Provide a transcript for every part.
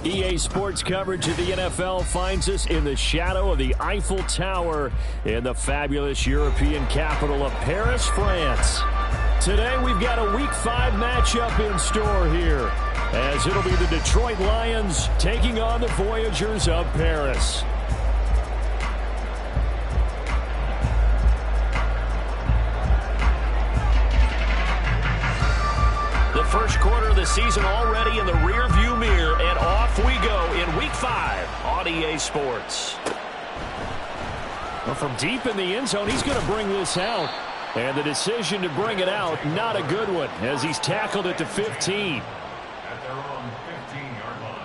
EA Sports coverage of the NFL finds us in the shadow of the Eiffel Tower in the fabulous European capital of Paris, France. Today we've got a Week 5 matchup in store here, as it'll be the Detroit Lions taking on the Voyagers of Paris. The first quarter of the season already in the rearview mirror, and off we go in Week 5 on EA Sports. Well, from deep in the end zone, he's going to bring this out. And the decision to bring it out, not a good one, as he's tackled it to 15. At their own 15-yard line.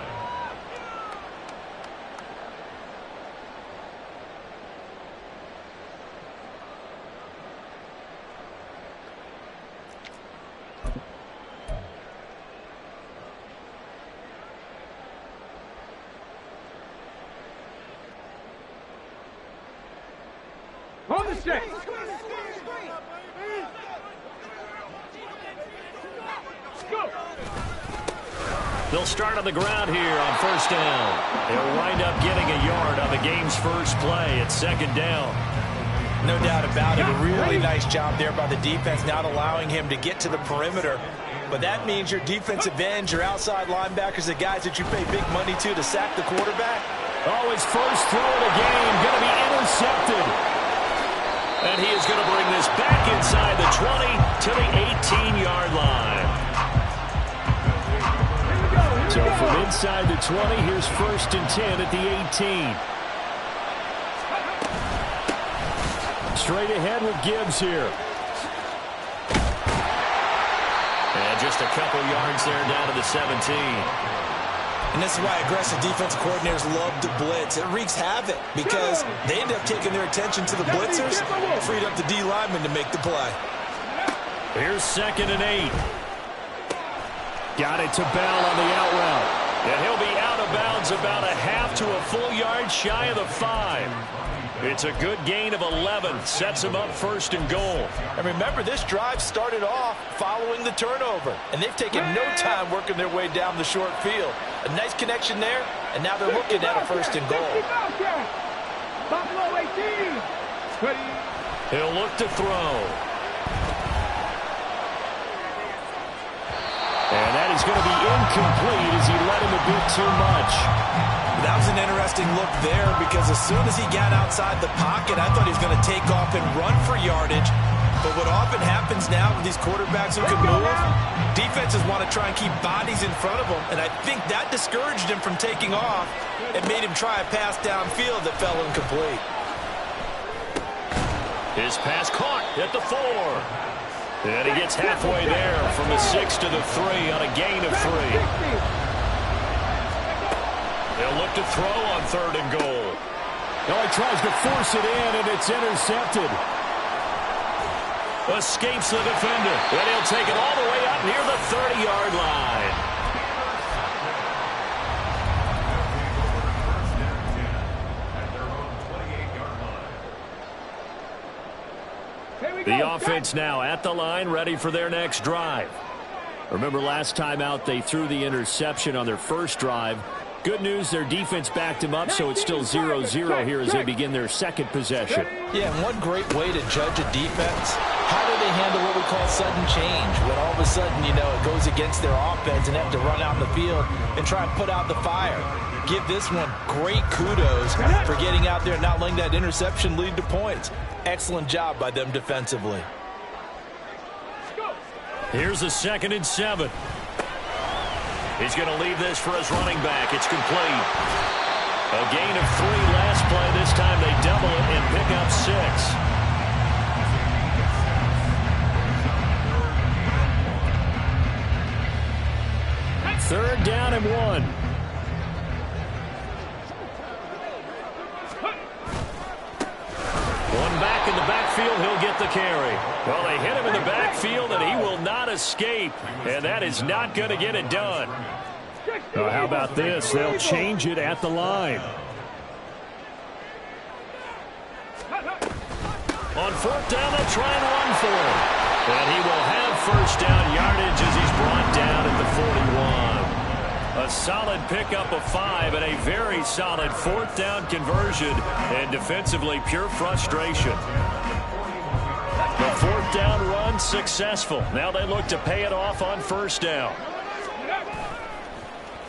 On the set. Go. They'll start on the ground here on first down. They'll wind up getting a yard on the game's first play at second down. No doubt about it. A really nice job there by the defense, not allowing him to get to the perimeter. But that means your defensive ends, your outside linebackers, the guys that you pay big money to sack the quarterback. Oh, his first throw of the game going to be intercepted. And he is going to bring this back inside the 20 to the 18-yard line. So from inside the 20, here's first and 10 at the 18. Straight ahead with Gibbs here. And just a couple yards there down to the 17. And this is why aggressive defensive coordinators love to blitz. It wreaks havoc because they end up taking their attention to the blitzers, freed up the D lineman to make the play. Here's second and 8. Got it to Bell on the out route. And he'll be out of bounds about a half to a full yard shy of the 5. It's a good gain of 11. Sets him up first and goal. And remember, this drive started off following the turnover. And they've taken no time working their way down the short field. A nice connection there, and now they're looking at a first and goal. He'll look to throw. And that is going to be incomplete as he let him a bit too much. That was an interesting look there because as soon as he got outside the pocket, I thought he was going to take off and run for yardage. But what often happens now with these quarterbacks who can move, defenses want to try and keep bodies in front of them. And I think that discouraged him from taking off and made him try a pass downfield that fell incomplete. His pass caught at the 4. And he gets halfway there from the 6 to the 3 on a gain of 3. They'll look to throw on third and goal. Oh, he tries to force it in, and it's intercepted. Escapes the defender. And he'll take it all the way up near the 30-yard line. The offense now at the line, ready for their next drive. Remember last time out, they threw the interception on their first drive. Good news, their defense backed him up, so it's still 0-0 here as they begin their second possession. Yeah, and one great way to judge a defense, how do they handle what we call sudden change? When all of a sudden, you know, it goes against their offense and they have to run out in the field and try and put out the fire. Give this one great kudos for getting out there and not letting that interception lead to points. Excellent job by them defensively. Here's a 2nd and 7. He's going to leave this for his running back. It's complete. A gain of 3 last play. This time they double it and pick up 6. Third down and 1. One back in the backfield, he'll get the carry. Well, they hit him in the backfield, and he will not escape. And that is not going to get it done. Well, how about this? They'll change it at the line. On fourth down, they'll try and run for him. And he will have first down yardage as he's brought down at the 41. A A solid pickup of 5 and a very solid 4th down conversion, and defensively pure frustration. The 4th down run successful. Now they look to pay it off on 1st down.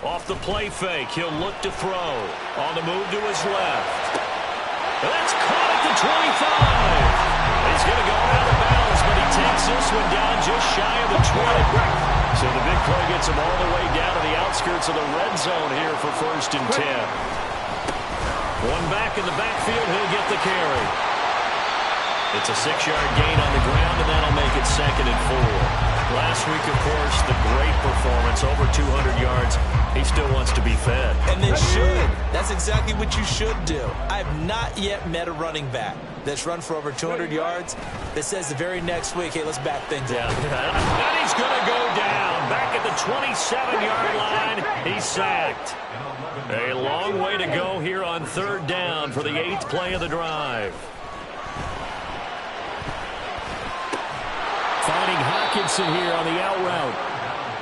Off the play fake, he'll look to throw. On the move to his left. That's caught at the 25. He's going to go out of bounds, but he takes this one down just shy of the 20. So the big play gets him all the way down to the outskirts of the red zone here for 1st and 10. One back in the backfield, he'll get the carry. It's a 6-yard gain on the ground, and that'll make it 2nd and 4. Last week, of course, the great performance, over 200 yards. He still wants to be fed. And they should. That's exactly what you should do. I have not yet met a running back that's run for over 200 yards that says the very next week, hey, let's back things up. And he's going to go down. Back at the 27-yard line, he's sacked. A long way to go here on 3rd down for the 8th play of the drive. Finding Hockenson here on the out route.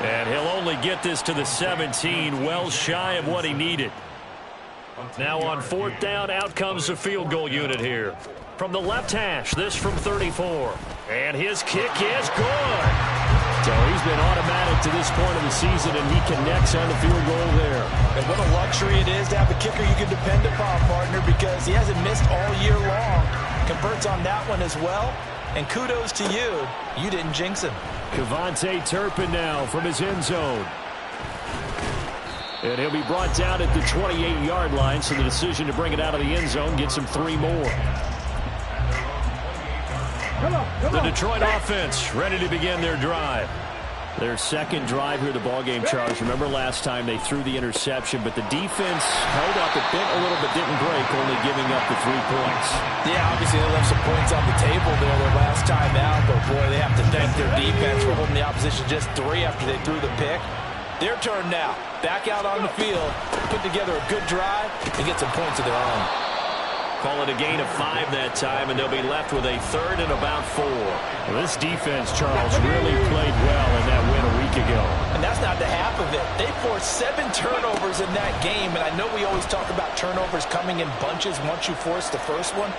And he'll only get this to the 17, well shy of what he needed. Now on 4th down, out comes the field goal unit here. From the left hash, this from 34. And his kick is good. So he's been automatic to this point of the season, and he connects on the field goal there. And what a luxury it is to have a kicker you can depend upon, partner, because he hasn't missed all year long. Converts on that one as well. And kudos to you. You didn't jinx him. KaVontae Turpin now from his end zone. And he'll be brought down at the 28-yard line, so the decision to bring it out of the end zone gets him 3 more. The Detroit offense ready to begin their drive. Their 2nd drive here, the ballgame, Charles. Remember last time they threw the interception, but the defense held up. It bent a little but didn't break, only giving up the 3 points. Yeah, obviously they left some points on the table there their last time out, but boy, they have to thank their defense for holding the opposition just 3 after they threw the pick. Their turn now. Back out on the field, put together a good drive, and get some points of their own. Call it a gain of 5 that time, and they'll be left with a 3rd and about 4. Well, this defense, Charles, really played well in that win a week ago. And that's not the half of it. They forced 7 turnovers in that game, and I know we always talk about turnovers coming in bunches once you force the first one.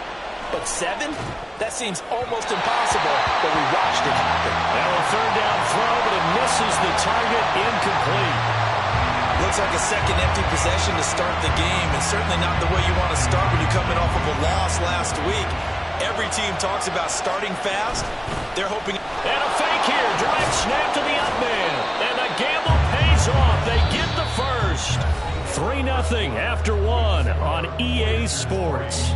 But 7? That seems almost impossible, but we watched it happen. Now a 3rd down throw, but it misses the target, incomplete. Looks like a second empty possession to start the game, and certainly not the way you want to start when you're coming off of a loss last week. Every team talks about starting fast. They're hoping. And a fake here. Direct snap to the up man. And the gamble pays off. They get the first. 3-0 after 1 on EA Sports.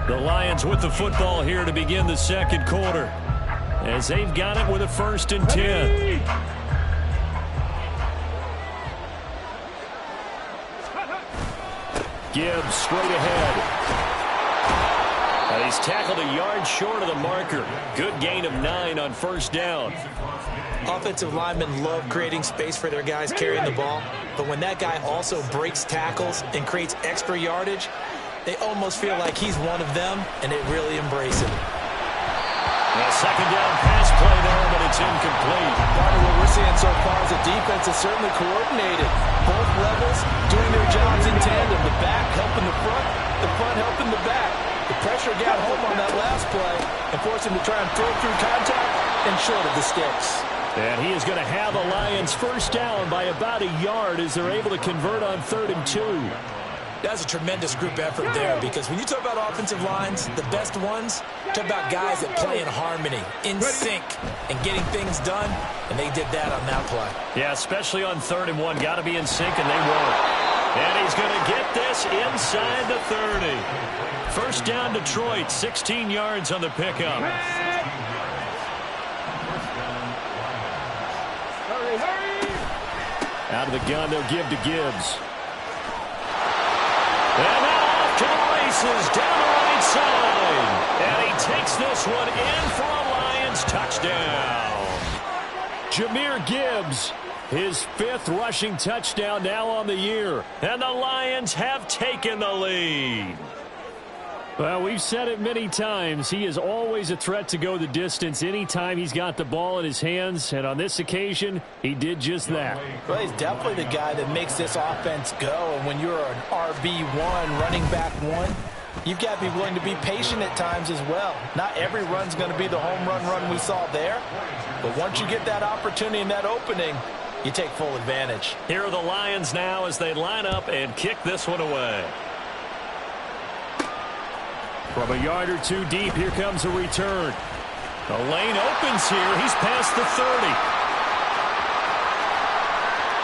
The Lions with the football here to begin the 2nd quarter, as they've got it with a 1st and 10. Gibbs straight ahead. And he's tackled a yard short of the marker. Good gain of 9 on 1st down. Offensive linemen love creating space for their guys carrying the ball, but when that guy also breaks tackles and creates extra yardage, they almost feel like he's one of them, and they really embrace it. A 2nd down pass play there, but it's incomplete. Part of what we're seeing so far is the defense is certainly coordinated. Both levels doing their jobs in tandem. The back helping the front helping the back. The pressure got home on that last play and forced him to try and throw through contact and short of the sticks. And he is going to have the Lions 1st down by about a yard as they're able to convert on 3rd and 2. That's a tremendous group effort there, because when you talk about offensive lines, the best ones, talk about guys that play in harmony, in sync, and getting things done, and they did that on that play. Yeah, especially on 3rd and 1. Got to be in sync, and they won't. And he's going to get this inside the 30. 1st down Detroit, 16 yards on the pickup. Out of the gun, they'll give to Gibbs. And now off to the races down the right side. And he takes this one in for a Lions touchdown. Jahmyr Gibbs, his 5th rushing touchdown now on the year. And the Lions have taken the lead. Well, we've said it many times. He is always a threat to go the distance anytime he's got the ball in his hands. And on this occasion, he did just that. Well, he's definitely the guy that makes this offense go. And when you're an RB1, running back one, you've got to be willing to be patient at times as well. Not every run's going to be the home run we saw there. But once you get that opportunity and that opening, you take full advantage. Here are the Lions now as they line up and kick this one away. From a yard or two deep, here comes a return. The lane opens here. He's past the 30.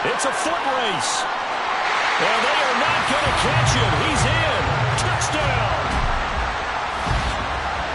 It's a foot race. And they are not going to catch him. He's in. Touchdown.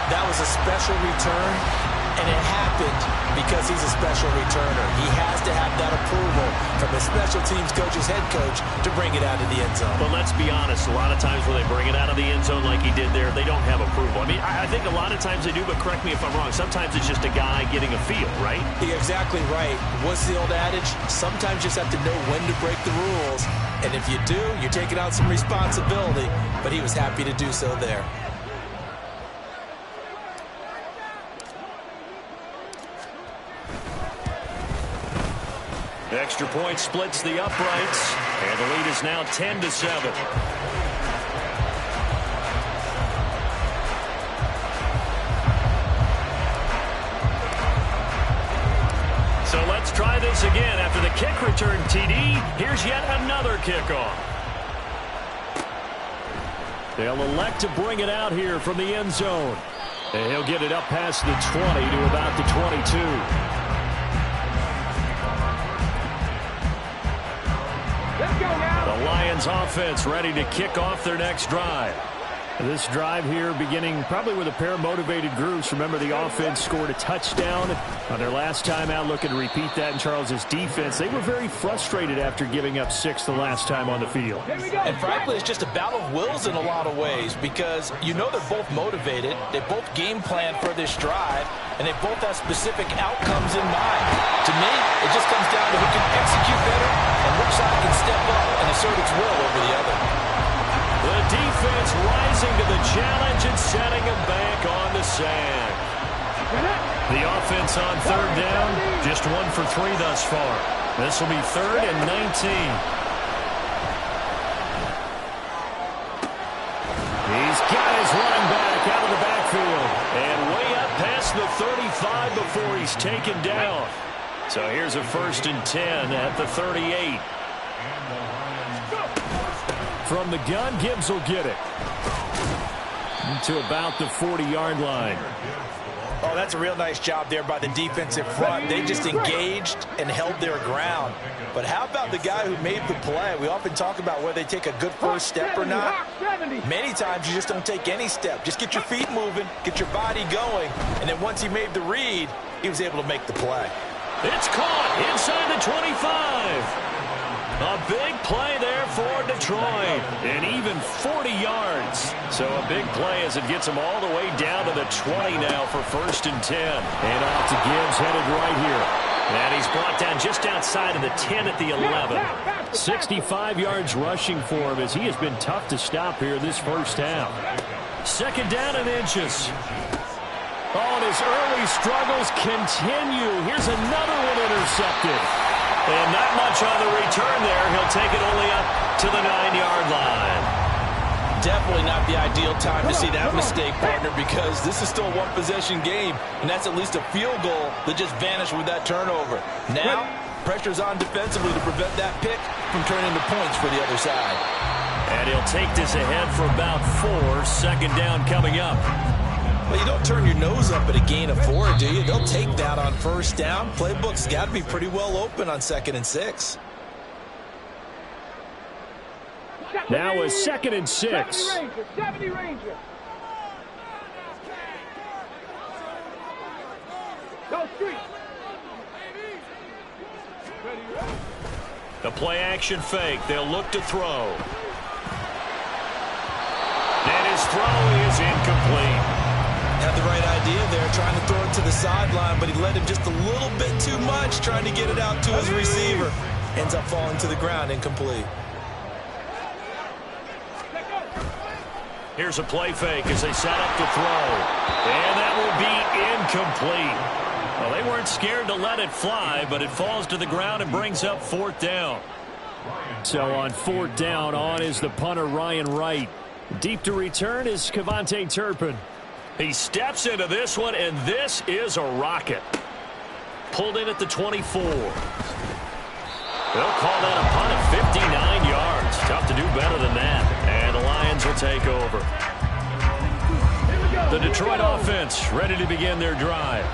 That was a special return. And it happened because he's a special returner. He has to have that approval from his special teams coach's head coach to bring it out of the end zone. But let's be honest, a lot of times when they bring it out of the end zone like he did there, they don't have approval. I mean, I think a lot of times they do, but correct me if I'm wrong. Sometimes it's just a guy getting a feel, right? You're exactly right. What's the old adage? Sometimes you just have to know when to break the rules. And if you do, you're taking on some responsibility. But he was happy to do so there. Extra point splits the uprights, and the lead is now 10-7. So let's try this again. After the kick return, TD, here's yet another kickoff. They'll elect to bring it out here from the end zone. And he'll get it up past the 20 to about the 22. The Lions offense ready to kick off their next drive. This drive here beginning probably with a pair of motivated groups. Remember, the offense scored a touchdown on their last time out. Looking to repeat that in Charles's defense. They were very frustrated after giving up 6 the last time on the field. And frankly, it's just a battle of wills in a lot of ways because you know they're both motivated. They both game plan for this drive, and they both have specific outcomes in mind. To me, it just comes down to who can execute better and which side can step up and assert its will over the other. The defense rising to the challenge and setting him back on the sand. The offense on third down, just 1 for 3 thus far. This will be 3rd and 19. He's got his running back out of the backfield. And way up past the 35 before he's taken down. So here's a 1st and 10 at the 38. From the gun, Gibbs will get it to about the 40-yard line. Oh, that's a real nice job there by the defensive front. They just engaged and held their ground. But how about the guy who made the play? We often talk about whether they take a good first step or not. Many times you just don't take any step. Just get your feet moving, get your body going, and then once he made the read, he was able to make the play. It's caught inside the 25. A big play there for Detroit, and even 40 yards. So a big play as it gets him all the way down to the 20 now for 1st and 10. And off to Gibbs, headed right here. And he's brought down just outside of the 10 at the 11. 65 yards rushing for him as he has been tough to stop here this first half. 2nd down and inches. Oh, and his early struggles continue. Here's another one intercepted. And not much on the return there. He'll take it only up to the 9-yard line. Definitely not the ideal time to see that mistake, partner, because this is still a one-possession game, and that's at least a field goal that just vanished with that turnover. Now, pressure's on defensively to prevent that pick from turning into points for the other side. And he'll take this ahead for about 4. 2nd down coming up. Well, you don't turn your nose up at a gain of 4, do you? They'll take that on 1st down. Playbook's got to be pretty well open on 2nd and 6. Now a 2nd and 6. 70 Ranger. Go street. The play action fake. They'll look to throw. And his throw is incomplete. Had the right idea there, trying to throw it to the sideline, but he led him just a little bit too much, trying to get it out to his receiver. Ends up falling to the ground, incomplete. Here's a play fake as they set up to throw. And that will be incomplete. Well, they weren't scared to let it fly, but it falls to the ground and brings up 4th down. So on 4th down, on is the punter Ryan Wright. Deep to return is Kevontae Turpin. He steps into this one, and this is a rocket. Pulled in at the 24. They'll call that a punt at 59 yards. Tough to do better than that. And the Lions will take over. The Detroit offense ready to begin their drive.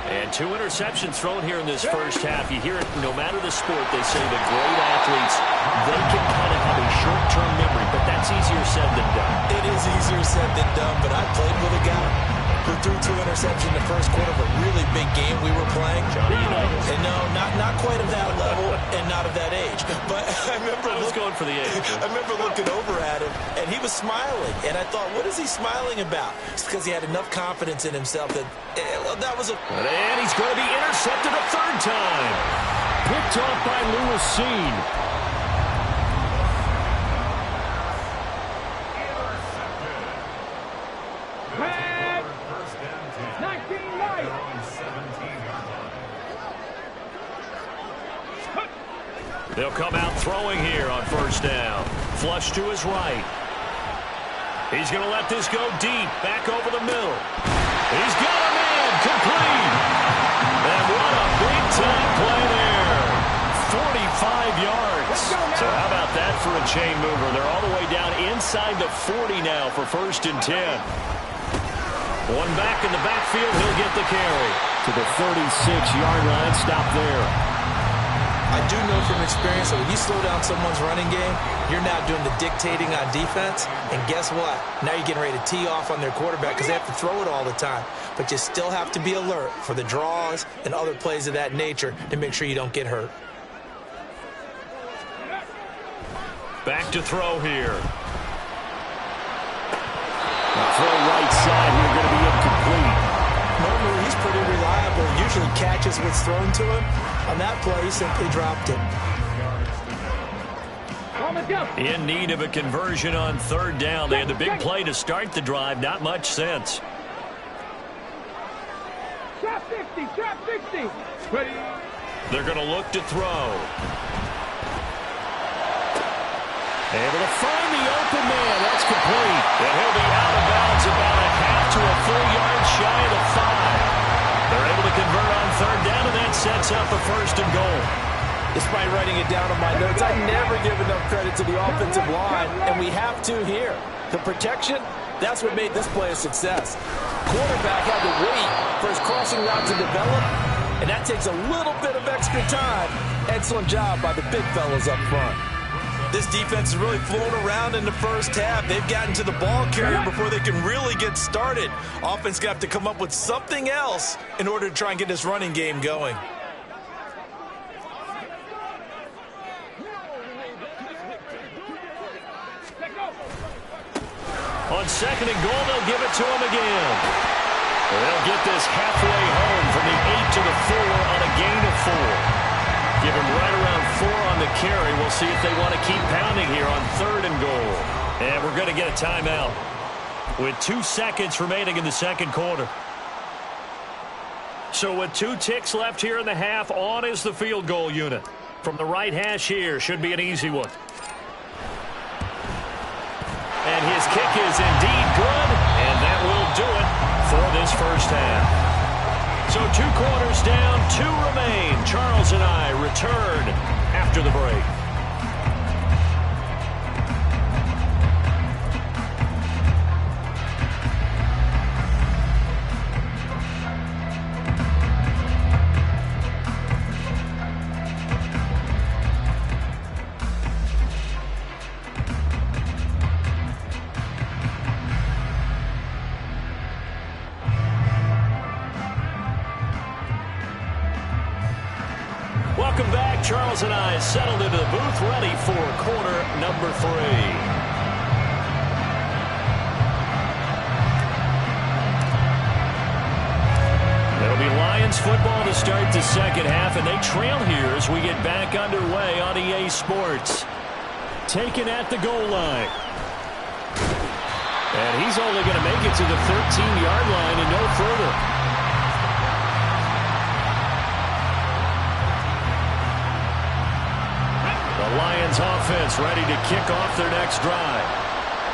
And 2 interceptions thrown here in this first half. You hear it no matter the sport. They say the great athletes, they can kind of have a short-term memory, but that's easier said than done. It is easier said than done, but I played with a guy who threw 2 interceptions in the first quarter of a really big game we were playing. Johnny Unitas. And no, not quite of that level and not of that age. But I remember going for the age. I remember looking over at him, and he was smiling. And I thought, what is he smiling about? It's because he had enough confidence in himself that that was a... And he's going to be intercepted a 3rd time. Picked off by Lewis Cine. They'll come out throwing here on 1st down. Flush to his right. He's going to let this go deep. Back over the middle. He's got a man. Complete. And what a big-time play there. 45 yards. So how about that for a chain mover? They're all the way down inside the 40 now for 1st and 10. One back in the backfield. He'll get the carry. To the 36-yard line. Stop there. I do know from experience that when you slow down someone's running game, you're now doing the dictating on defense. And guess what? Now you're getting ready to tee off on their quarterback because they have to throw it all the time. But you still have to be alert for the draws and other plays of that nature to make sure you don't get hurt. Back to throw here. Throw right side here, going to be incomplete. Normally, he's pretty reliable. Usually catches what's thrown to him. On that play, he simply dropped it. In need of a conversion on 3rd down. They had the big play to start the drive. Not much sense. Trap 60, trap 60. Ready. They're going to look to throw. Able to find the open man. That's complete. And he'll be out of bounds about a half to a full yard shy of the 5. They're able to convert on 3rd down, and that sets up a 1st and goal. Despite writing it down on my notes, I never give enough credit to the offensive line, and we have to here. The protection, that's what made this play a success. Quarterback had to wait for his crossing route to develop, and that takes a little bit of extra time. Excellent job by the big fellas up front. This defense is really flown around in the first half. They've gotten to the ball carrier before they can really get started. Offense got to come up with something else in order to try and get this running game going. On 2nd and goal, they'll give it to him again. They'll get this halfway home from the 8 to the 4 on a gain of 4. Give him right around 4 on the carry. We'll see if they want to keep pounding here on 3rd and goal. And we're going to get a timeout with 2 seconds remaining in the 2nd quarter. So with 2 ticks left here in the half, on is the field goal unit. From the right hash here, should be an easy one. And his kick is indeed good, and that will do it for this first half. So 2 quarters down, 2 remain. Charles and I return after the break. Welcome back. Charles and I settled into the booth, ready for quarter number 3. It'll be Lions football to start the 2nd half, and they trail here as we get back underway on EA Sports. Taken at the goal line. And he's only going to make it to the 13-yard line and no further. The Lions offense ready to kick off their next drive.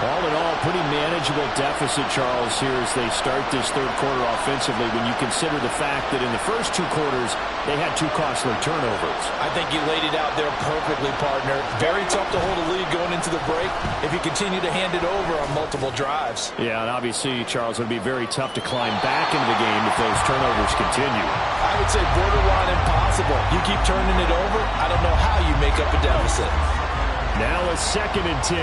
All in all, pretty manageable deficit, Charles, here as they start this third quarter offensively when you consider the fact that in the first two quarters, they had two costly turnovers. I think you laid it out there perfectly, partner. Very tough to hold a lead going into the break if you continue to hand it over on multiple drives. Yeah, and obviously, Charles, it would be very tough to climb back into the game if those turnovers continue. I would say borderline impossible. You keep turning it over, I don't know how you make up a deficit. Now a 2nd and 10.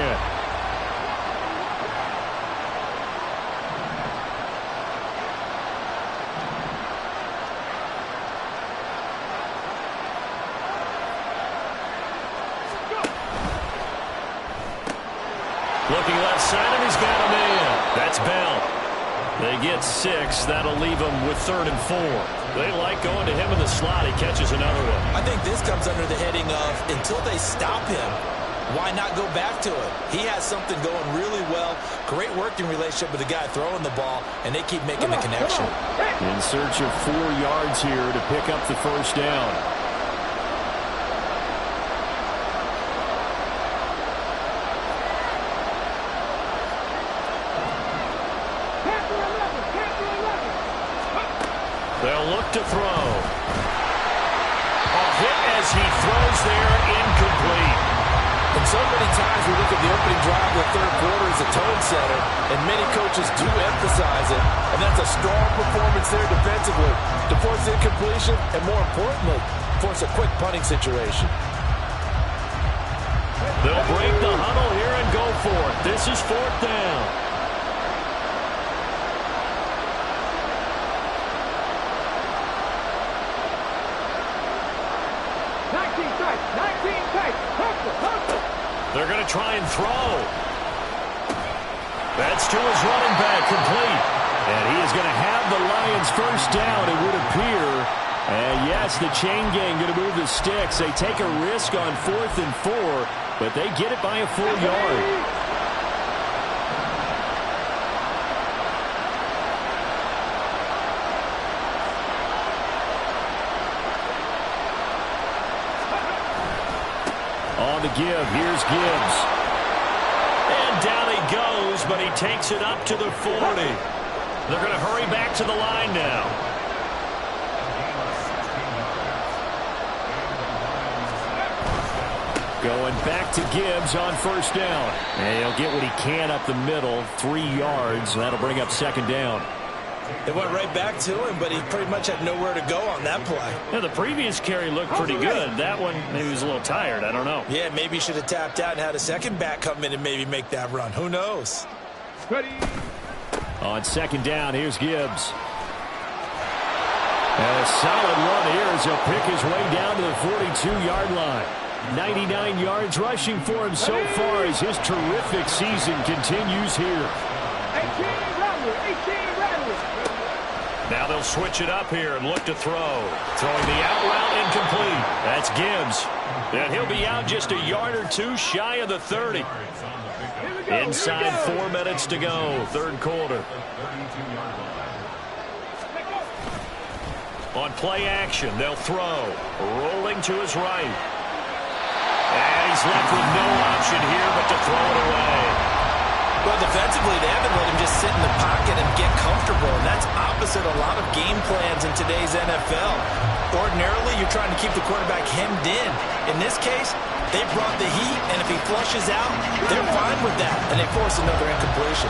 Looking left side, and he's got a man. That's Bell. They get 6. That'll leave them with 3rd and 4. They like going to him in the slot. He catches another one. I think this comes under the heading of until they stop him, why not go back to him? He has something going really well. Great working relationship with the guy throwing the ball, and they keep making the connection. In search of 4 yards here to pick up the first down. They'll look to throw. A hit as he throws there, incomplete. And so many times we look at the opening drive of the third quarter as a tone setter, and many coaches do emphasize it, and that's a strong performance there defensively to force incompletion and, more importantly, force a quick punting situation. They'll break the huddle here and go for it. This is 4th down. They're going to try and throw. That's to his running back, complete. And he is going to have the Lions first down, it would appear. And yes, the chain gang going to move the sticks. They take a risk on 4th and 4, but they get it by a full yard. On the give, here's Gibbs. And down he goes, but he takes it up to the 40. They're going to hurry back to the line now. Going back to Gibbs on first down. And he'll get what he can up the middle, 3 yards. That'll bring up 2nd down. They went right back to him, but he pretty much had nowhere to go on that play. Yeah, the previous carry looked pretty good. That one, maybe he was a little tired. I don't know. Yeah, maybe he should have tapped out and had a second back come in and maybe make that run. Who knows? Ready. On 2nd down, here's Gibbs. And a solid run here as he'll pick his way down to the 42-yard line. 99 yards rushing for him so far as his terrific season continues here. 18 Now they'll switch it up here and look to throw. Throwing the out route incomplete. That's Gibbs. And he'll be out just a yard or 2 shy of the 30. Inside 4 minutes to go, third quarter. On play action, they'll throw. Rolling to his right. And he's left with no option here but to throw it away. Well, defensively, they haven't let him just sit in the pocket and get comfortable, and that's opposite a lot of game plans in today's NFL. Ordinarily, you're trying to keep the quarterback hemmed in. In this case, they brought the heat, and if he flushes out, they're fine with that, and they force another incompletion.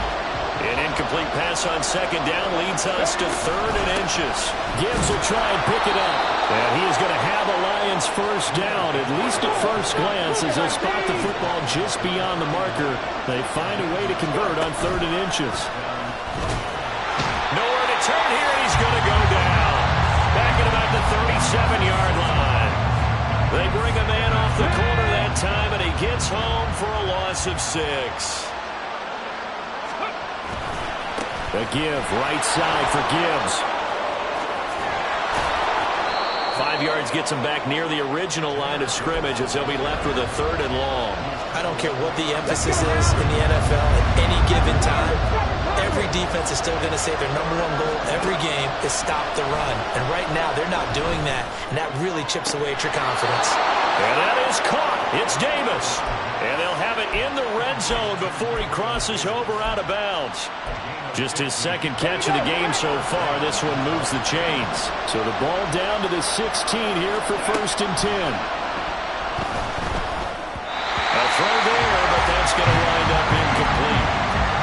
An incomplete pass on 2nd down leads us to 3rd and inches. Gibbs will try and pick it up. And he is going to have the Lions first down, at least at first glance, as they'll spot the football just beyond the marker. They find a way to convert on 3rd and inches. Nowhere to turn here, and he's going to go down. Back at about the 37-yard line. They bring a man off the corner that time, and he gets home for a loss of 6. A give, right side for Gibbs. 5 yards gets him back near the original line of scrimmage as he'll be left with a 3rd and long. I don't care what the emphasis is in the NFL at any given time. Every defense is still going to say their #1 goal every game is stop the run. And right now, they're not doing that, and that really chips away at your confidence. And that is caught. It's Davis. And they'll have it in the red zone before he crosses over out of bounds. Just his second catch of the game so far. This one moves the chains. So the ball down to the 16 here for 1st and 10. A throw there, but that's going to wind up incomplete.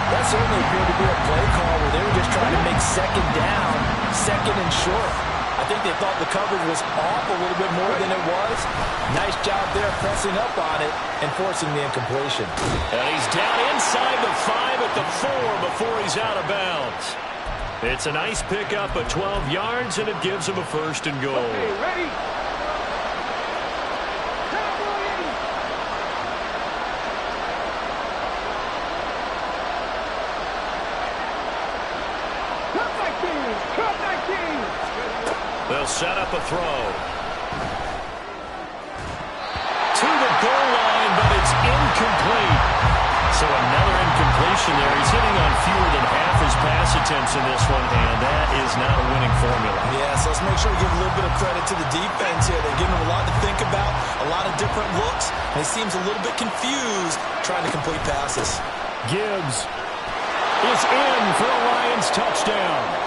That certainly appeared to be a play call where they were just trying to make second down, second and short. I think they thought the coverage was off a little bit more than it was. Nice job there pressing up on it and forcing the incompletion. And he's down inside the 5 at the 4 before he's out of bounds. It's a nice pickup of 12 yards, and it gives him a 1st and goal. Okay, ready? They'll set up a throw. To the goal line, but it's incomplete. So another incompletion there. He's hitting on fewer than half his pass attempts in this one, and that is not a winning formula. Yeah, so let's make sure we give a little bit of credit to the defense here. They're giving him a lot to think about, a lot of different looks, and he seems a little bit confused trying to complete passes. Gibbs is in for a Lions touchdown.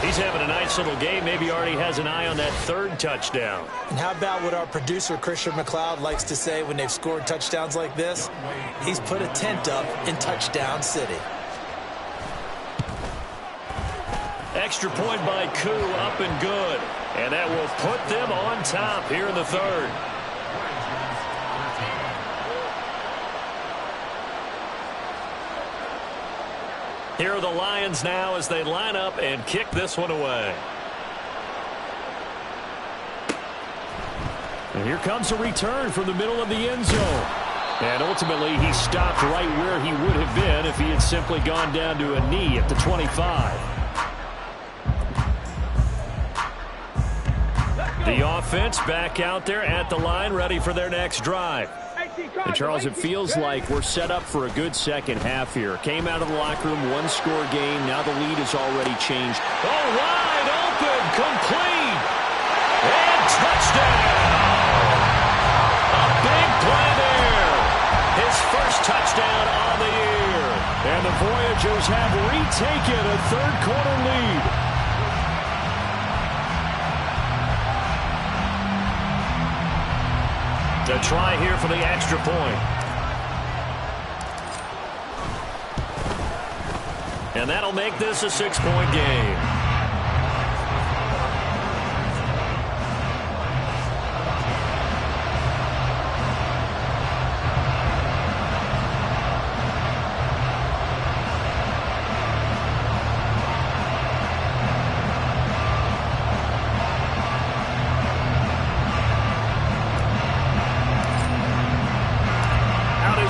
He's having a nice little game. Maybe already has an eye on that 3rd touchdown. And how about what our producer, Christian McLeod, likes to say when they've scored touchdowns like this? He's put a tent up in Touchdown City. Extra point by Koo, up and good. And that will put them on top here in the 3rd. Here are the Lions now as they line up and kick this one away. And here comes a return from the middle of the end zone. And ultimately, he stopped right where he would have been if he had simply gone down to a knee at the 25. The offense back out there at the line, ready for their next drive. And Charles, it feels like we're set up for a good second half here. Came out of the locker room, 1-score game. Now the lead has already changed. Oh, wide open, complete, and touchdown. A big play there. His first touchdown on the year. And the Voyagers have retaken a 3rd-quarter lead. To try here for the extra point. And that'll make this a 6-point game.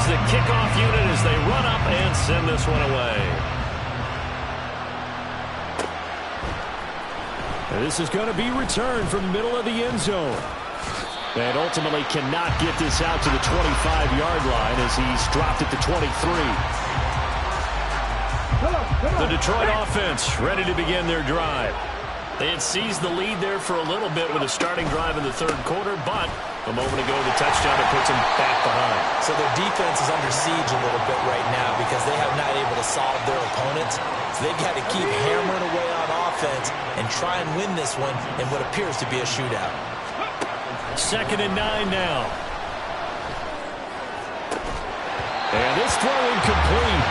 The kickoff unit as they run up and send this one away. And this is going to be returned from the middle of the end zone. And ultimately cannot get this out to the 25-yard line as he's dropped at the 23. The Detroit offense ready to begin their drive. They had seized the lead there for a little bit with a starting drive in the 3rd quarter, but a moment ago the touchdown that puts them back behind. So their defense is under siege a little bit right now because they have not able to solve their opponents. So they've got to keep hammering away on offense and try and win this one in what appears to be a shootout. 2nd and 9 now. And this throw incomplete.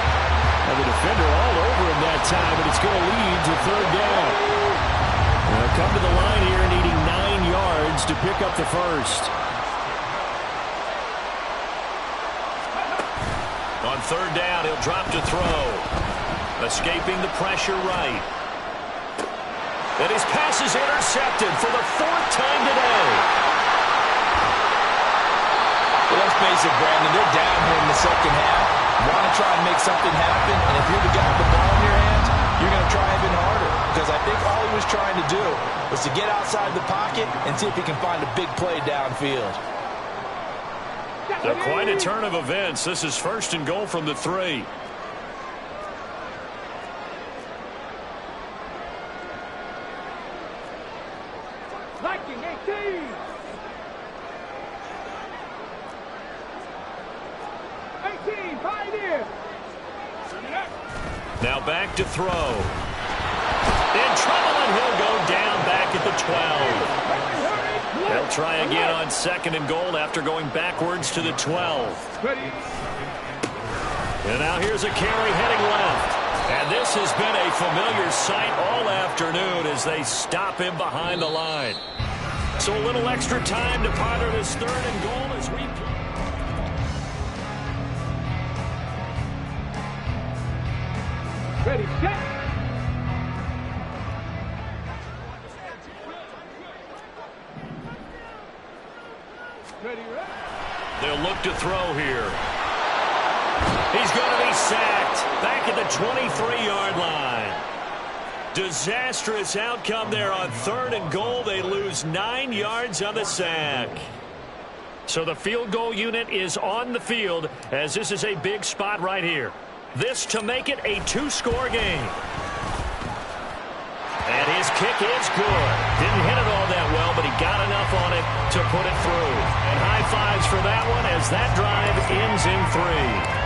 And the defender all over him that time, but it's going to lead to 3rd down. They'll come to the line here needing 9 yards to pick up the 1st. On 3rd down, he'll drop to throw. Escaping the pressure right. And his pass is intercepted for the 4th time today. Well, let's face it, Brandon, they're down here in the second half. Want to try and make something happen, and if you're the guy with the ball in your hands, you're going to try even harder. Because I think all he was trying to do was to get outside the pocket and see if he can find a big play downfield. Quite a turn of events. This is 1st and goal from the 3. Viking 18. 18, Pioneer. Now back to throw. In trouble, and he'll go down back at the 12. They'll try again on 2nd and goal after going backwards to the 12. And now here's a carry heading left. And this has been a familiar sight all afternoon as they stop him behind the line. So a little extra time to ponder this 3rd and goal as we play. Ready, set. Ready, ready. They'll look to throw here. He's going to be sacked back at the 23-yard line. Disastrous outcome there on 3rd and goal. They lose 9 yards on the sack. So the field goal unit is on the field as this is a big spot right here. This to make it a 2-score game. And his kick is good. Didn't hit it all that well, but he got enough on it to put it through. And high fives for that one as that drive ends in 3.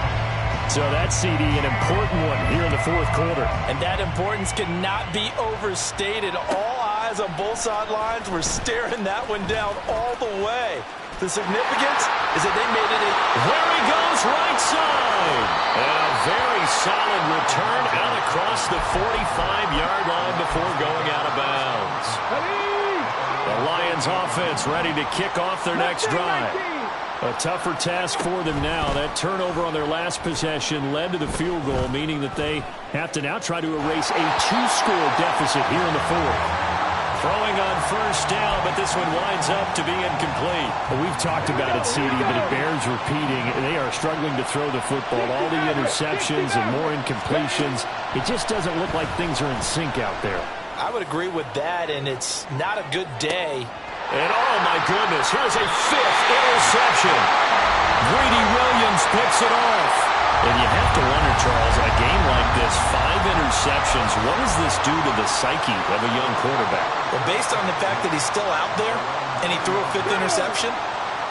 So that's, CD, an important one here in the 4th quarter. And that importance cannot be overstated. All eyes on both sidelines were staring that one down all the way. The significance is that they made it a... There he goes, right side. And a very solid return out across the 45-yard line before going out of bounds. The Lions offense ready to kick off their next drive. A tougher task for them now. That turnover on their last possession led to the field goal, meaning that they have to now try to erase a 2-score deficit here in the 4th. Throwing on 1st down, but this one winds up to be incomplete. Well, we've talked about it, CD, but it bears repeating. They are struggling to throw the football. All the interceptions and more incompletions. It just doesn't look like things are in sync out there. I would agree with that, and it's not a good day. And oh my goodness, here's a 5th interception. Greedy Williams picks it off. And you have to wonder, Charles, in a game like this, 5 interceptions, what does this do to the psyche of a young quarterback? Well, based on the fact that he's still out there and he threw a 5th interception,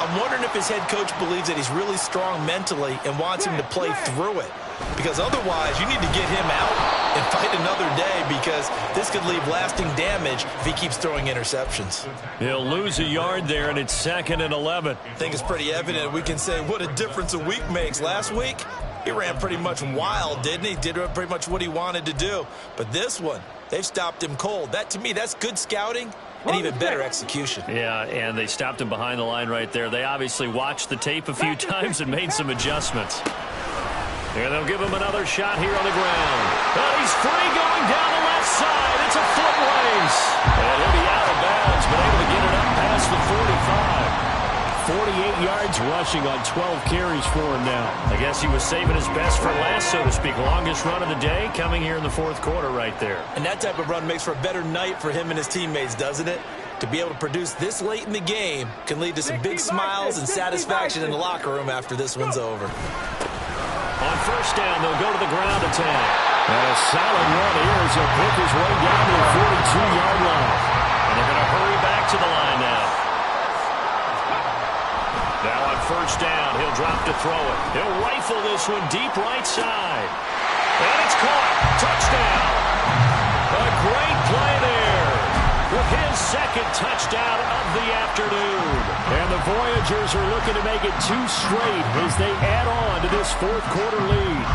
I'm wondering if his head coach believes that he's really strong mentally and wants him to play through it. Because otherwise, you need to get him out and fight another day, because this could leave lasting damage if he keeps throwing interceptions. He'll lose a yard there, and it's 2nd and 11. I think it's pretty evident. We can say what a difference a week makes. Last week, he ran pretty much wild, didn't he? Did pretty much what he wanted to do. But this one, they've stopped him cold. That, to me, that's good scouting and even better execution. Yeah, and they stopped him behind the line right there. They obviously watched the tape a few times and made some adjustments. And they'll give him another shot here on the ground. And he's free going down the left side. It's a foot race. And he'll be out of bounds, but able to get it up past the 45. 48 yards rushing on 12 carries for him now. I guess he was saving his best for last, so to speak. Longest run of the day coming here in the 4th quarter right there. And that type of run makes for a better night for him and his teammates, doesn't it? To be able to produce this late in the game can lead to some big smiles and satisfaction in the locker room after this one's over. On 1st down, they'll go to the ground attack. And a solid run here as he'll pick his way down to the 42-yard line. And they're going to hurry back to the line now. Now on 1st down, he'll drop to throw it. He'll rifle this one deep right side. And it's caught. Touchdown. A great play there with his 2nd touchdown of the afternoon. And the Voyagers are looking to make it 2 straight as they add on to this 4th quarter lead.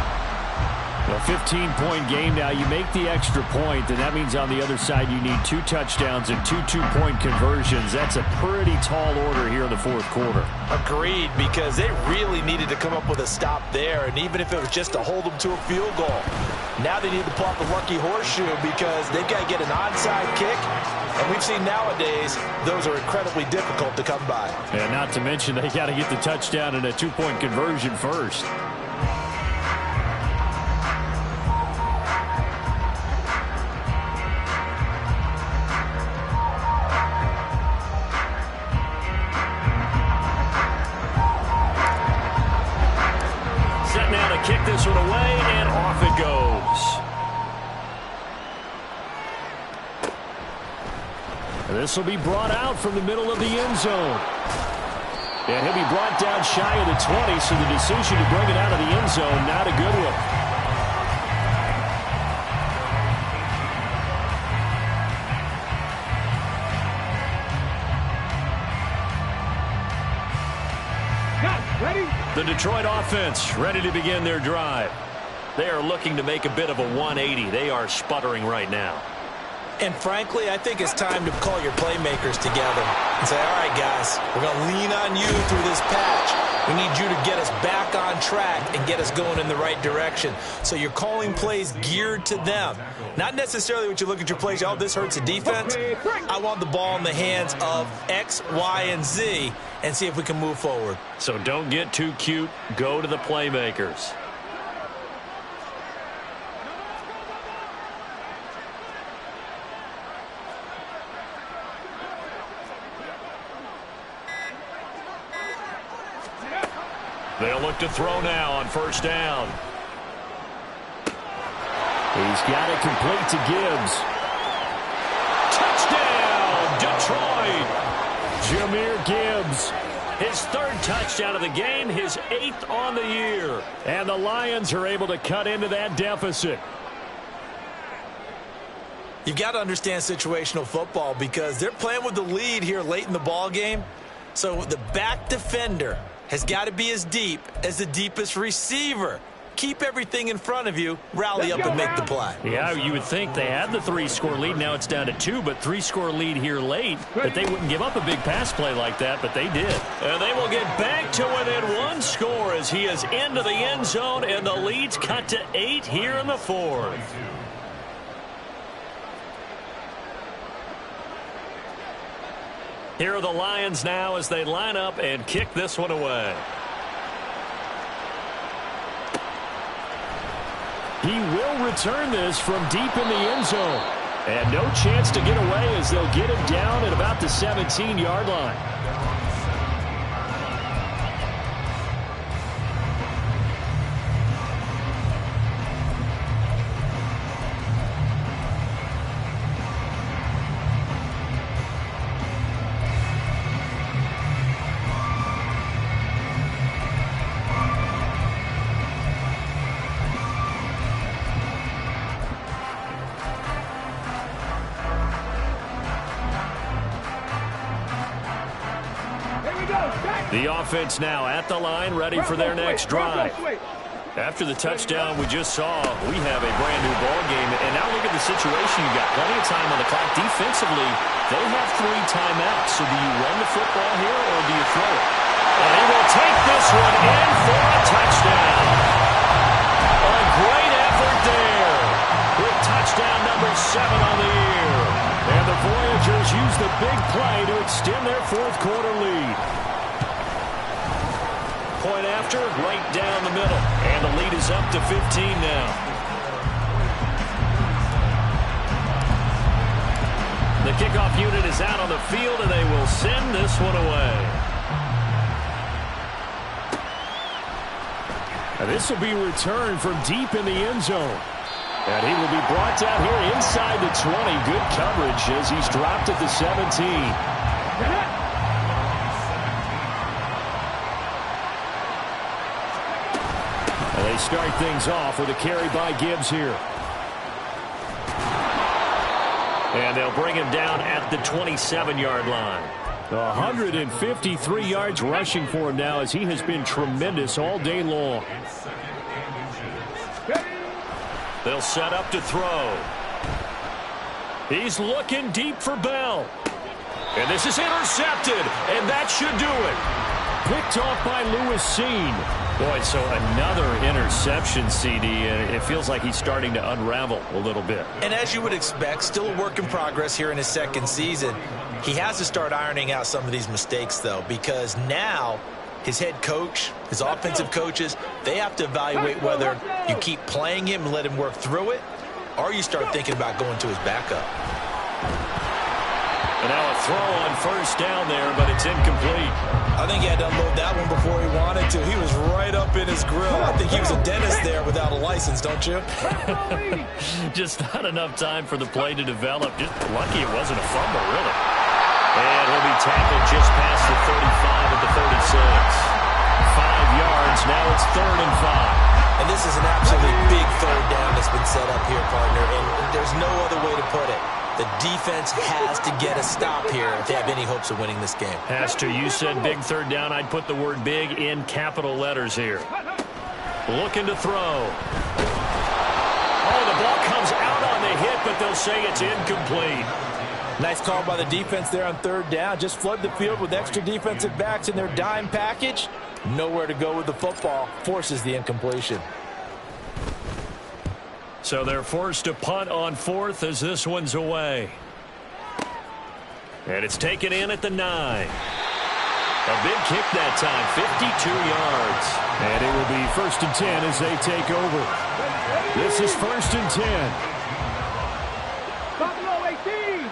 A 15-point game now. You make the extra point, and that means on the other side you need 2 touchdowns and 2 two-point conversions. That's a pretty tall order here in the 4th quarter. Agreed, because they really needed to come up with a stop there, and even if it was just to hold them to a field goal. Now they need to pull out the lucky horseshoe because they've got to get an onside kick, and we've seen nowadays those are incredibly difficult to come by. And not to mention they got to get the touchdown and a 2-point conversion first. this one away, and off it goes. And this will be brought out from the middle of the end zone. And he'll be brought down shy of the 20, so the decision to bring it out of the end zone, not a good one. Ready? The Detroit offense ready to begin their drive. They are looking to make a bit of a 180. They are sputtering right now. And frankly, I think it's time to call your playmakers together and say, all right, guys, we're going to lean on you through this patch. We need you to get us back on track and get us going in the right direction. So you're calling plays geared to them. Not necessarily what you look at your plays, oh, this hurts the defense. I want the ball in the hands of X, Y, and Z and see if we can move forward. So don't get too cute. Go to the playmakers. They'll look to throw now on first down. He's got it complete to Gibbs. Touchdown, Detroit! Jahmyr Gibbs. His third touchdown of the game, his 8th on the year. And the Lions are able to cut into that deficit. You've got to understand situational football because they're playing with the lead here late in the ball game. So the back defender has got to be as deep as the deepest receiver. Keep everything in front of you, rally up and make the play. Yeah, you would think they had the 3-score lead. Now it's down to 2, but 3-score lead here late. That they wouldn't give up a big pass play like that, but they did. And they will get back to within 1 score as he is into the end zone, and the lead's cut to 8 here in the 4th. Here are the Lions now as they line up and kick this one away. He will return this from deep in the end zone. And no chance to get away as they'll get him down at about the 17-yard line. The offense now at the line, ready for their next drive. After the touchdown we just saw, we have a brand-new ball game. And now look at the situation. You've got plenty of time on the clock. Defensively, they have 3 timeouts. So do you run the football here or do you throw it? And he will take this one in for a touchdown. A great effort there with touchdown number 7 on the year. And the Voyagers use the big play to extend their 4th quarter lead. Point after, right down the middle. And the lead is up to 15 now. The kickoff unit is out on the field, and they will send this one away. And this will be returned from deep in the end zone. And he will be brought down here inside the 20. Good coverage as he's dropped at the 17. They start things off with a carry by Gibbs here. And they'll bring him down at the 27-yard line. 153 yards rushing for him now as he has been tremendous all day long. They'll set up to throw. He's looking deep for Bell. And this is intercepted, and that should do it. Picked off by Lewis Cine. Boy, so another interception, CD. It feels like he's starting to unravel a little bit. And as you would expect, still a work in progress here in his 2nd season. He has to start ironing out some of these mistakes, though, because now his head coach, his offensive coaches, they have to evaluate whether you keep playing him and let him work through it, or you start thinking about going to his backup. And now a throw on first down there, but it's incomplete. I think he had to unload that one before he wanted to. He was right up in his grill. I think he was a dentist there without a license, don't you? Just not enough time for the play to develop. Just lucky it wasn't a fumble, really. And he'll be tackled just past the 35 at the 36. 5 yards. Now it's 3rd and 5. And this is an absolutely big third down that's been set up here, partner. And there's no other way to put it. The defense has to get a stop here if they have any hopes of winning this game. Has to. You said big third down. I'd put the word big in capital letters here. Looking to throw. Oh, the ball comes out on the hit, but they'll say it's incomplete. Nice call by the defense there on third down. Just flood the field with extra defensive backs in their dime package. Nowhere to go with the football. Forces the incompletion. So they're forced to punt on 4th as this one's away. And it's taken in at the 9. A big kick that time, 52 yards. And it will be 1st and 10 as they take over. This is 1st and 10. Buffalo 18.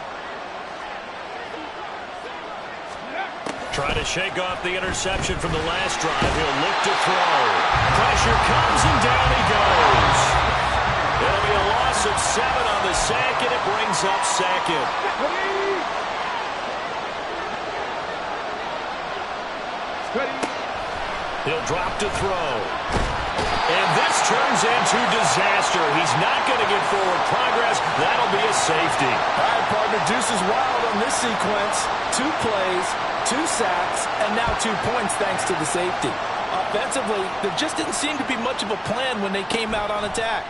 Trying to shake off the interception from the last drive. He'll look to throw. Pressure comes and down he goes. It'll be a loss of 7 on the sack, and it brings up 2nd. He'll drop to throw. And this turns into disaster. He's not going to get forward progress. That'll be a safety. All right, partner, deuce is wild on this sequence. 2 plays, 2 sacks, and now 2 points thanks to the safety. Offensively, there just didn't seem to be much of a plan when they came out on attack.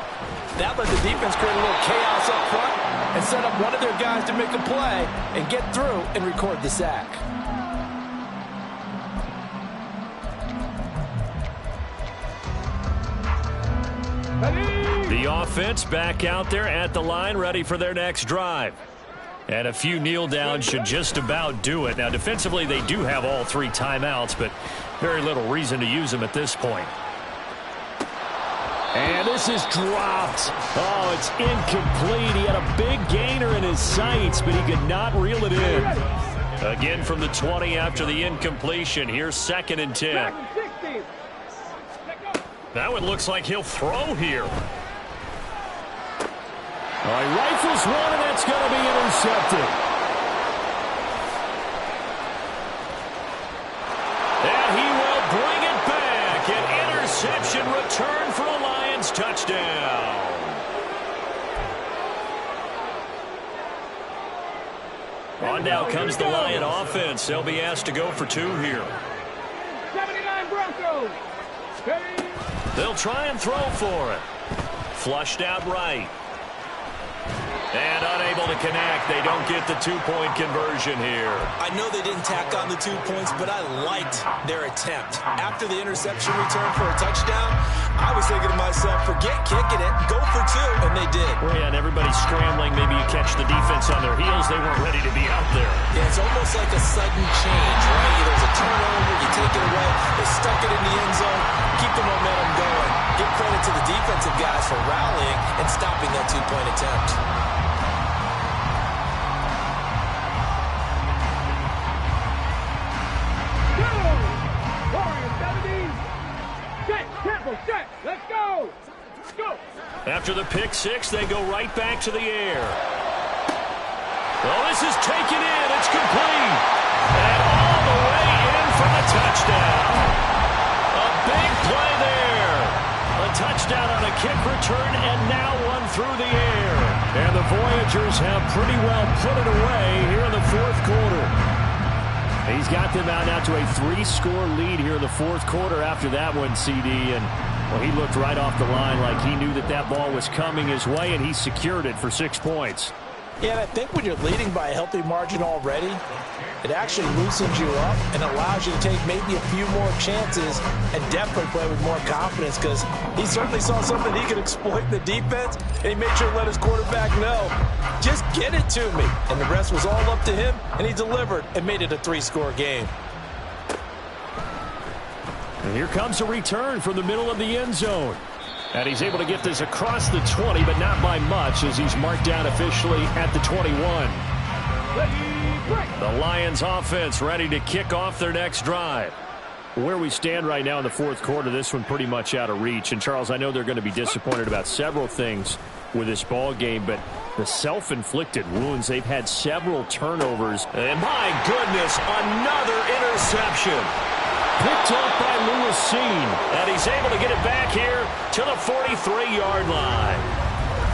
That let the defense create a little chaos up front and set up one of their guys to make a play and get through and record the sack. The offense back out there at the line, ready for their next drive. And a few kneel downs should just about do it. Now, defensively, they do have all 3 timeouts, but very little reason to use them at this point. And this is dropped. Oh, it's incomplete. He had a big gainer in his sights, but he could not reel it in. Again from the 20 after the incompletion. Here's 2nd and 10. That one looks like he'll throw here. All right, rifles one, and that's going to be intercepted. And he will bring it back. An interception return for a Lions touchdown. On now comes the Lion offense. They'll be asked to go for 2 here. 79 Broncos. They'll try and throw for it. Flushed out right. And unable to connect. They don't get the 2-point conversion here. I know they didn't tack on the 2 points, but I liked their attempt. After the interception return for a touchdown, I was thinking to myself, forget kicking it, go for 2, and they did. Well, yeah, and everybody's scrambling. Maybe you catch the defense on their heels. They weren't ready to be out there. Yeah, it's almost like a sudden change, right? There's a turnover, you take it away, they stuck it in the end zone, keep the momentum going. Give credit to the defensive guys for rallying and stopping that 2-point attempt. Let's go! Let's go! After the pick 6, they go right back to the air. Well, this is taken in. It's complete. And all the way in for the touchdown. A big play there. A touchdown on a kick return, and now one through the air. And the Voyagers have pretty well put it away here in the 4th quarter. He's got them out now to a 3-score lead here in the 4th quarter after that one, CD. And, well, he looked right off the line like he knew that that ball was coming his way, and he secured it for 6 points. Yeah, and I think when you're leading by a healthy margin already, it actually loosens you up and allows you to take maybe a few more chances and definitely play with more confidence, because he certainly saw something he could exploit in the defense, and he made sure to let his quarterback know, just get it to me. And the rest was all up to him, and he delivered and made it a 3-score game. And here comes a return from the middle of the end zone. And he's able to get this across the 20, but not by much, as he's marked down officially at the 21. The Lions offense ready to kick off their next drive. Where we stand right now in the fourth quarter, this one pretty much out of reach. And, Charles, I know they're going to be disappointed about several things with this ball game, but the self-inflicted wounds, they've had several turnovers. And, my goodness, another interception. Picked up by Lewis Cine. And he's able to get it back here to the 43-yard line.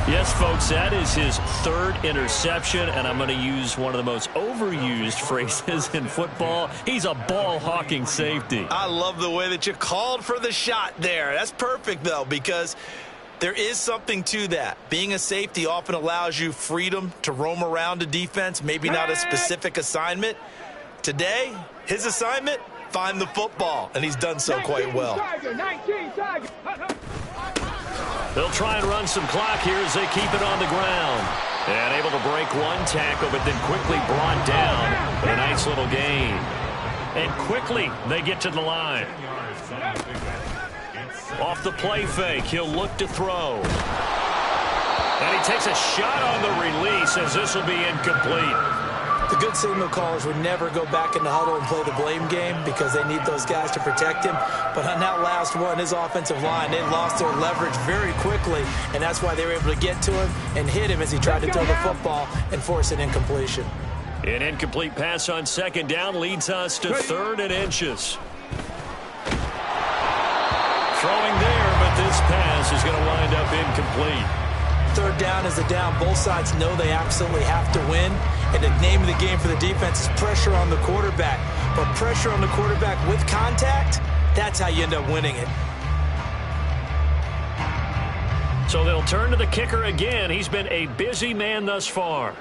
Yes, folks, that is his third interception, and I'm going to use one of the most overused phrases in football. He's a ball-hawking safety. I love the way that you called for the shot there. That's perfect, though, because there is something to that. Being a safety often allows you freedom to roam around a defense, maybe not a specific assignment. Today, his assignment, find the football, and he's done so quite well. 19 Tiger. They'll try and run some clock here as they keep it on the ground. And able to break one tackle, but then quickly brought down. But a nice little gain. And quickly they get to the line. Off the play fake, he'll look to throw. And he takes a shot on the release as this will be incomplete. The good signal callers would never go back in the huddle and play the blame game because they need those guys to protect him. But on that last one, his offensive line, they lost their leverage very quickly, and that's why they were able to get to him and hit him as he tried to throw the football and force an incompletion. An incomplete pass on second down leads us to 3rd and inches. Throwing there, but this pass is going to wind up incomplete. 3rd down is a down. Both sides know they absolutely have to win. And the name of the game for the defense is pressure on the quarterback. But pressure on the quarterback with contact, that's how you end up winning it. So they'll turn to the kicker again. He's been a busy man thus far.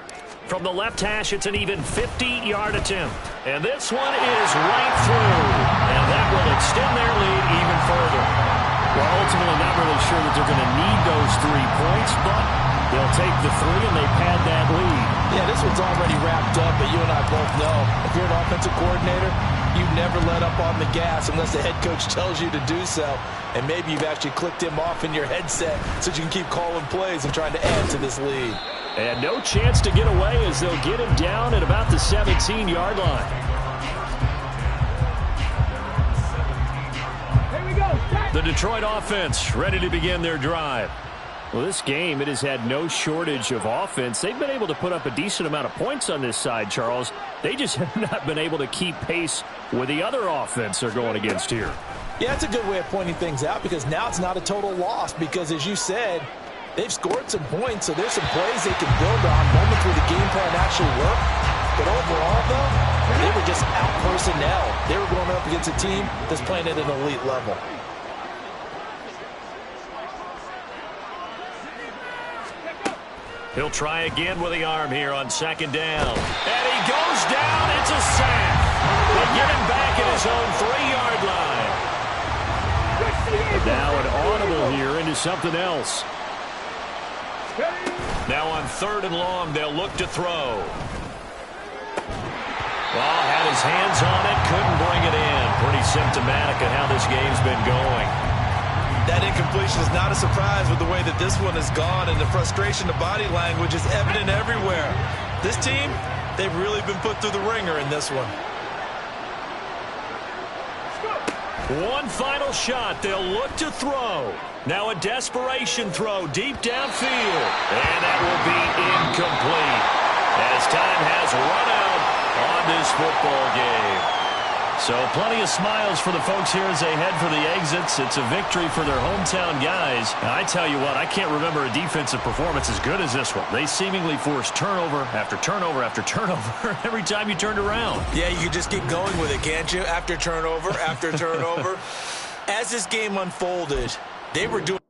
From the left hash, it's an even 50-yard attempt. And this one is right through. And that will extend their lead even further. Well, ultimately, not really sure that they're going to need those 3 points, but they'll take the 3 and they pad that lead. Yeah, this one's already wrapped up, but you and I both know if you're an offensive coordinator, you never let up on the gas unless the head coach tells you to do so. And maybe you've actually clicked him off in your headset so you can keep calling plays and trying to add to this lead. And no chance to get away as they'll get him down at about the 17-yard line. The Detroit offense ready to begin their drive. Well, this game, it has had no shortage of offense. They've been able to put up a decent amount of points on this side, Charles. They just have not been able to keep pace with the other offense they're going against here. Yeah, that's a good way of pointing things out because now it's not a total loss because, as you said, they've scored some points, so there's some plays they can build on, moments where the game plan actually worked. But overall, though, they were just out personnel. They were going up against a team that's playing at an elite level. He'll try again with the arm here on second down. And he goes down. It's a sack. They get him back at his own 3-yard line. And now an audible here into something else. Now on 3rd and long, they'll look to throw. Well, had his hands on it, couldn't bring it in. Pretty symptomatic of how this game's been going. That incompletion is not a surprise with the way that this one has gone, and the frustration, the body language is evident everywhere. This team, they've really been put through the ringer in this one. One final shot. They'll look to throw. Now a desperation throw deep downfield. And that will be incomplete as time has run out on this football game. So plenty of smiles for the folks here as they head for the exits. It's a victory for their hometown guys. And I tell you what, I can't remember a defensive performance as good as this one. They seemingly forced turnover after turnover after turnover every time you turned around. Yeah, you can just keep going with it, can't you? After turnover, after turnover. As this game unfolded, they were doing